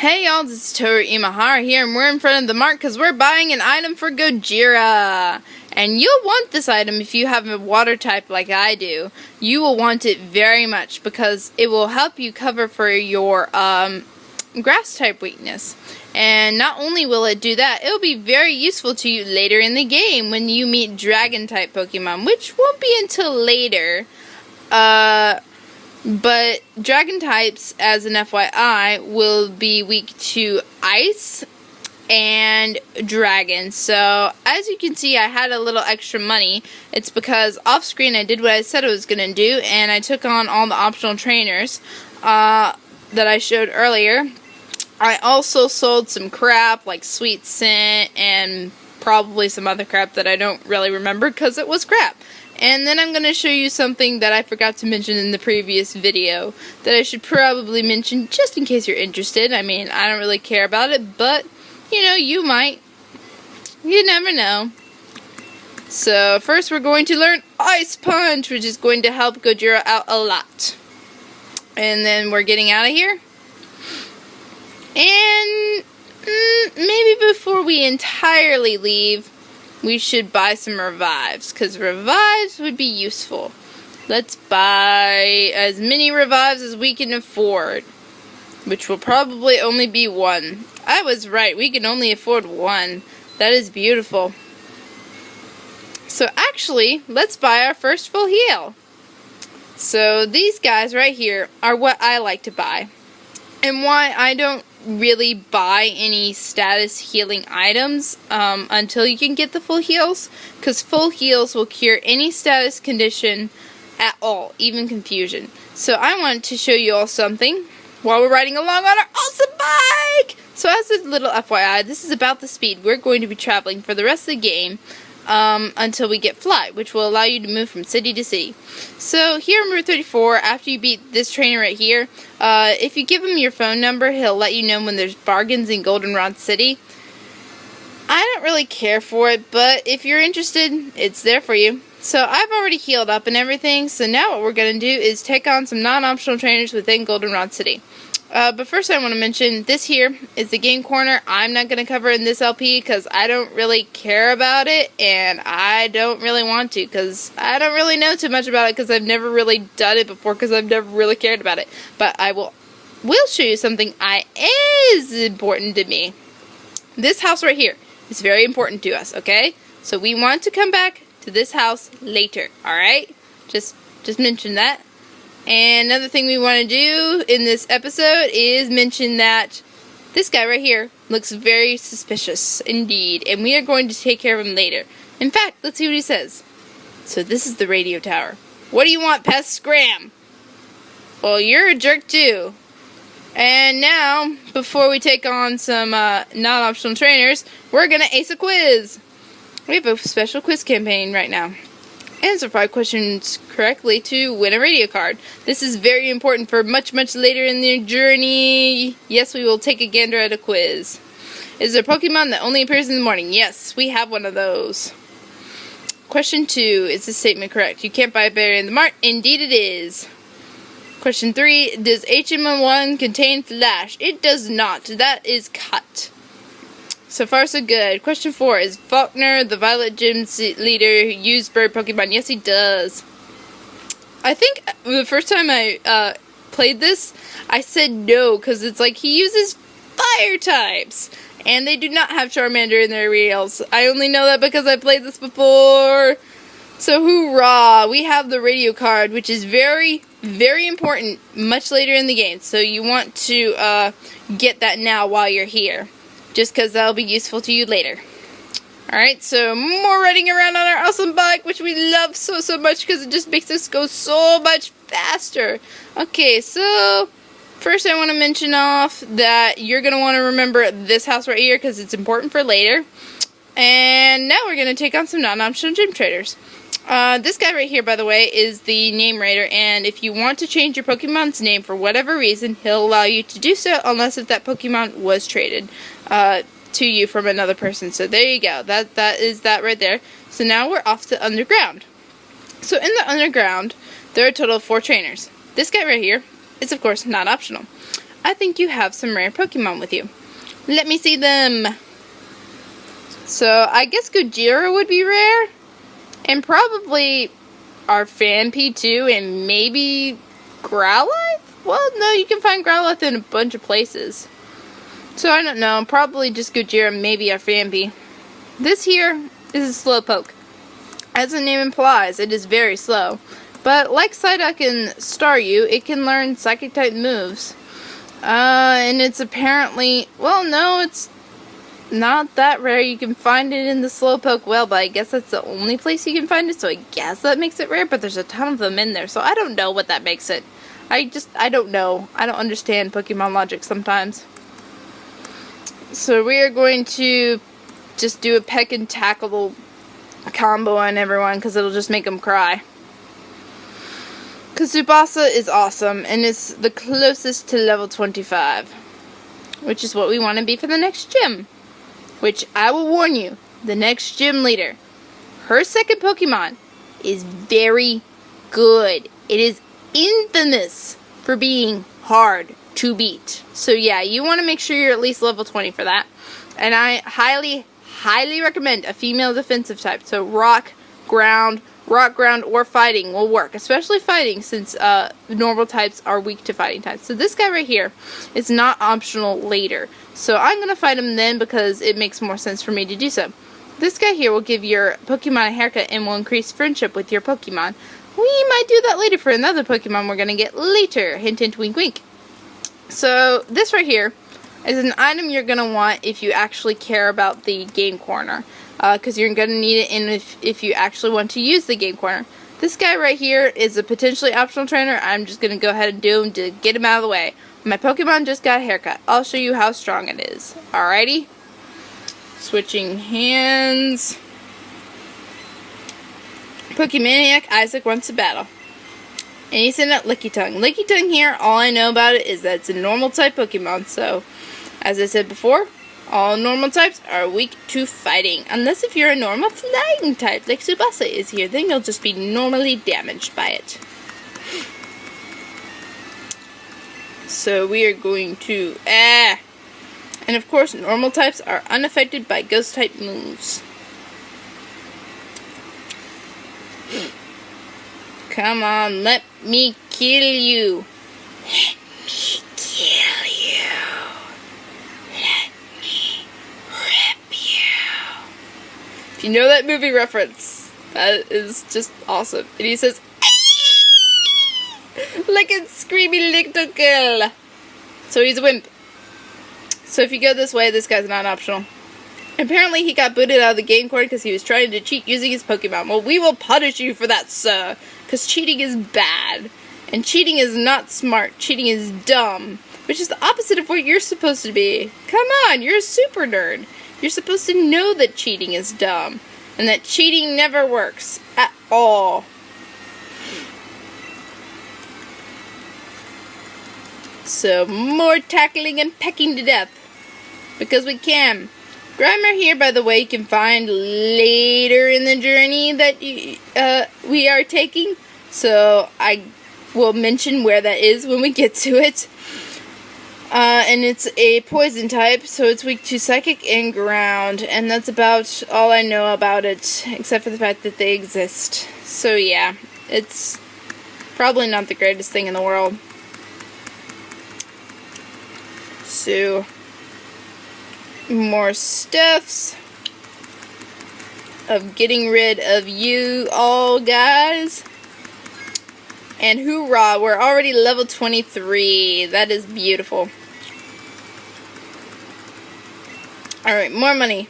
Hey y'all, this is Toru Imahara here, and we're in front of the mart because we're buying an item for Gojira. And you'll want this item if you have a water type like I do. You will want it very much because it will help you cover for your grass type weakness. And not only will it do that, it'll be very useful to you later in the game when you meet dragon type Pokemon, which won't be until later. But dragon types, as an FYI, will be weak to ice and dragon. So, as you can see, I had a little extra money. It's because off screen I did what I said I was going to do, and I took on all the optional trainers that I showed earlier. I also sold some crap like Sweet Scent and probably some other crap that I don't really remember because it was crap. And then I'm going to show you something that I forgot to mention in the previous video that I should probably mention just in case you're interested. I mean, I don't really care about it, but, you know, you might. You never know. So, first we're going to learn Ice Punch, which is going to help Gojira out a lot. And then we're getting out of here. And maybe before we entirely leave, we should buy some revives, because revives would be useful. Let's buy as many revives as we can afford, which will probably only be one. I was right, we can only afford one. That is beautiful. So actually, let's buy our first full heal. So these guys right here are what I like to buy. And why I don't really buy any status healing items until you can get the full heals, because full heals will cure any status condition at all, even confusion. So I want to show you all something while we're riding along on our awesome bike. So as a little FYI, this is about the speed we're going to be traveling for the rest of the game until we get Fly, which will allow you to move from city to city. So here on Route 34, after you beat this trainer right here, if you give him your phone number, he'll let you know when there's bargains in Goldenrod City. I don't really care for it, but if you're interested, it's there for you. So I've already healed up and everything, so now what we're going to do is take on some non-optional trainers within Goldenrod City. But first I want to mention, this here is the game corner. I'm not going to cover in this LP because I don't really care about it, and I don't really want to because I don't really know too much about it because I've never really done it before because I've never really cared about it. But I will show you something is important to me. This house right here is very important to us, okay? So we want to come back to this house later, alright? Just mention that. And another thing we want to do in this episode is mention that this guy right here looks very suspicious indeed, and we are going to take care of him later. In fact, let's see what he says. So this is the radio tower. What do you want, pest? Scram! Well, you're a jerk too. And now, before we take on some non-optional trainers, we're going to ace a quiz. We have a special quiz campaign right now. Answer 5 questions correctly to win a radio card. This is very important for much later in the journey. Yes, we will take a gander at a quiz. Is there a Pokemon that only appears in the morning? Yes, we have one of those. Question 2. Is this statement correct? You can't buy a berry in the mart. Indeed it is. Question 3. Does HM1 contain Flash? It does not. That is cut. So far, so good. Question 4. Is Faulkner, the Violet Gym's leader, use bird Pokemon? Yes, he does. I think the first time I played this, I said no, because it's like he uses fire types. And they do not have Charmander in their reels. I only know that because I played this before. So hoorah! We have the radio card, which is very important much later in the game. So you want to get that now while you're here, just because that'll be useful to you later. Alright, so more riding around on our awesome bike, which we love so much because it just makes us go so much faster. Okay, so first I want to mention off that you're going to want to remember this house right here because it's important for later. And now we're going to take on some non-optional gym traders. This guy right here, by the way, is the name raider, and if you want to change your Pokemon's name for whatever reason, he'll allow you to do so, unless if that Pokemon was traded to you from another person. So there you go. That is that right there. So now we're off to Underground. So in the Underground, there are a total of 4 trainers. This guy right here is, of course, not optional. I think you have some rare Pokemon with you. Let me see them. So, I guess Gojira would be rare. And probably our Phanpy too, and maybe Growlithe? Well, no, you can find Growlithe in a bunch of places. So, I don't know. Probably just Gojira, maybe our Phanpy. This here is a Slowpoke. As the name implies, it is very slow. But like Psyduck and Staryu, it can learn Psychic-type moves. And it's apparently... Well, no, it's not that rare. You can find it in the Slowpoke well, but I guess that's the only place you can find it, so I guess that makes it rare, but there's a ton of them in there, so I don't know what that makes it. I don't know. I don't understand Pokemon logic sometimes. So we are going to just do a peck and tackle combo on everyone, because it'll just make them cry. Because Tsubasa is awesome, and it's the closest to level 25. Which is what we want to be for the next gym. Which, I will warn you, the next gym leader, her second Pokemon is very good. It is infamous for being hard to beat. So yeah, you want to make sure you're at least level 20 for that. And I highly recommend a female defensive type. So rock, ground, or fighting will work. Especially fighting, since normal types are weak to fighting types. So this guy right here is not optional later. So I'm going to fight him then because it makes more sense for me to do so. This guy here will give your Pokemon a haircut and will increase friendship with your Pokemon. We might do that later for another Pokemon we're going to get later. Hint, hint, wink, wink. So this right here is an item you're going to want if you actually care about the game corner. Because you're going to need it if you actually want to use the game corner. This guy right here is a potentially optional trainer. I'm just going to go ahead and do him to get him out of the way. My Pokemon just got a haircut. I'll show you how strong it is. Alrighty. Switching hands. Pokemaniac Isaac wants to battle. And he's in at Lickitung. Lickitung here, all I know about it is that it's a normal type Pokemon. So, as I said before, all normal types are weak to fighting. Unless if you're a normal flying type, like Tsubasa is here, then you'll just be normally damaged by it. So we are going to... And of course, normal types are unaffected by ghost type moves. Come on, let me kill you. Let me kill you. Let me rip you. If you know that movie reference, that is just awesome. And he says, like a screamy little girl. So he's a wimp. So if you go this way, this guy's not optional. Apparently he got booted out of the game corner because he was trying to cheat using his Pokemon. Well, we will punish you for that, sir. Because cheating is bad. And cheating is not smart. Cheating is dumb. Which is the opposite of what you're supposed to be. Come on, you're a super nerd. You're supposed to know that cheating is dumb. And that cheating never works. At all. So, more tackling and pecking to death. Because we can. Grimer here, by the way, you can find later in the journey that we are taking. So, I will mention where that is when we get to it. And it's a poison type, so it's weak to psychic and ground. And that's about all I know about it, except for the fact that they exist. So, yeah, it's probably not the greatest thing in the world. So, more steps of getting rid of you all, guys. And hoorah, we're already level 23. That is beautiful. Alright, more money.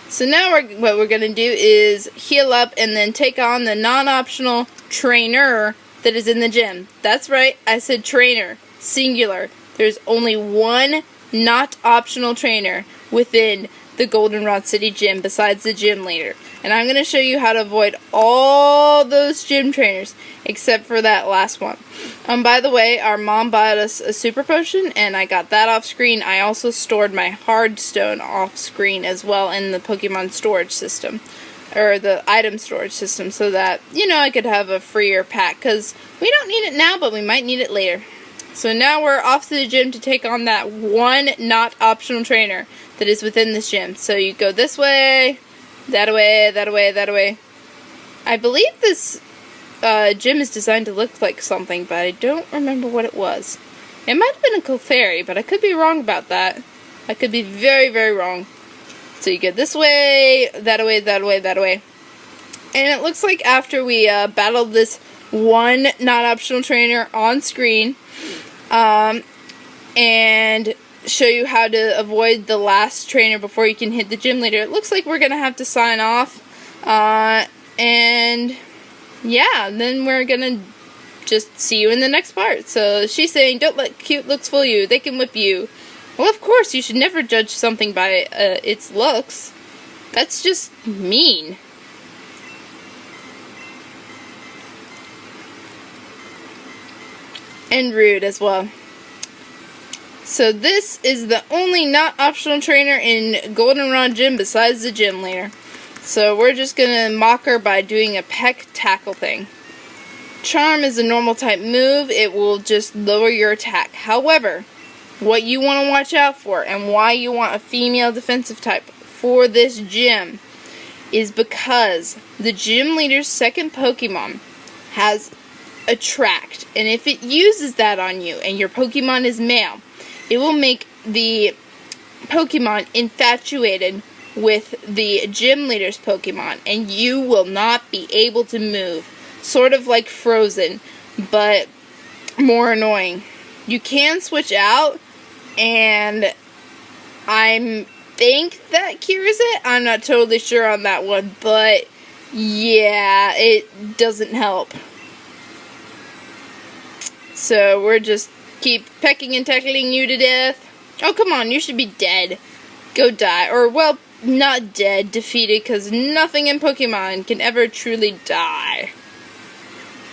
So now what we're going to do is heal up and then take on the non-optional trainer that is in the gym. That's right, I said trainer. Singular. There's only one not optional trainer within the Goldenrod City Gym besides the gym leader. And I'm going to show you how to avoid all those gym trainers except for that last one. By the way, our mom bought us a super potion and I got that off screen. I also stored my hard stone off screen as well in the Pokemon storage system. Or the item storage system so that, you know, I could have a freer pack. Because we don't need it now, but we might need it later. So now we're off to the gym to take on that one not optional trainer that is within this gym. So you go this way, that way, that way, that way. I believe this gym is designed to look like something, but I don't remember what it was. It might have been a Clefairy, but I could be wrong about that. I could be very, very wrong. So you go this way, that way, that way, that way. And it looks like after we battled this one not optional trainer on screen, and show you how to avoid the last trainer before you can hit the gym leader, it looks like we're going to have to sign off. And yeah, then we're going to just see you in the next part. So she's saying, don't let cute looks fool you. They can whip you. Well, of course, you should never judge something by its looks. That's just mean. And rude as well. So this is the only not optional trainer in Goldenrod Gym besides the gym leader. So we're just going to mock her by doing a peck tackle thing. Charm is a normal type move. It will just lower your attack. However, what you want to watch out for and why you want a female defensive type for this gym is because the gym leader's second Pokemon has Attract, and if it uses that on you and your Pokemon is male, it will make the Pokemon infatuated with the gym leader's Pokemon, and you will not be able to move. Sort of like Frozen, but more annoying. You can switch out, and I think that cures it. I'm not totally sure on that one, but yeah, it doesn't help. So we're just keep pecking and tackling you to death. Oh, come on, you should be dead. Go die. Or, well, not dead, defeated, because nothing in Pokemon can ever truly die.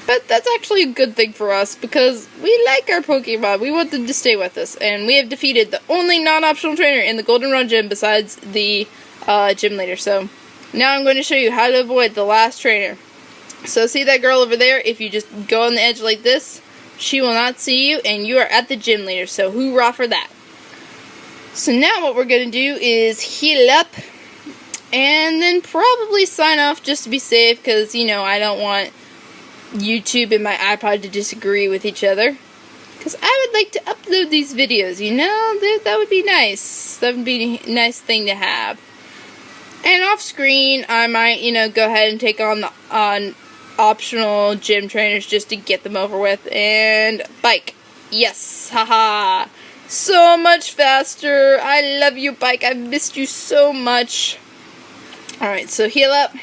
But that's actually a good thing for us, because we like our Pokemon. We want them to stay with us. And we have defeated the only non-optional trainer in the Goldenrod Gym besides the gym leader. So now I'm going to show you how to avoid the last trainer. So see that girl over there? If you just go on the edge like this, she will not see you, and you are at the gym leader, so hoorah for that. So now what we're going to do is heal up, and then probably sign off just to be safe, because, you know, I don't want YouTube and my iPod to disagree with each other. Because I would like to upload these videos, you know? That would be nice. That would be a nice thing to have. And off screen, I might, you know, go ahead and take on the optional gym trainers just to get them over with. And Bike. Yes. Haha. So much faster. I love you, Bike. I've missed you so much. Alright, so heal up.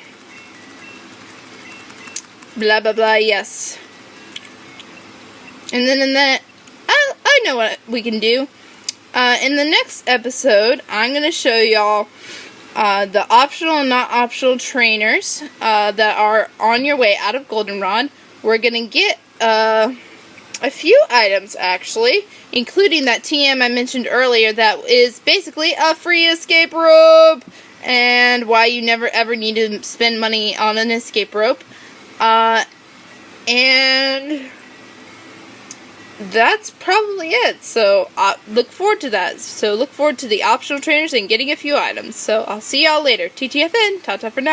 Blah, blah, blah. Yes. And then in that, I know what we can do. In the next episode, I'm going to show y'all the optional and not optional trainers that are on your way out of Goldenrod. We're going to get a few items, actually, including that TM I mentioned earlier that is basically a free escape rope, and why you never ever need to spend money on an escape rope. And that's probably it. So look forward to that. So look forward to the optional trainers and getting a few items. So I'll see y'all later. TTFN. Ta-ta for now.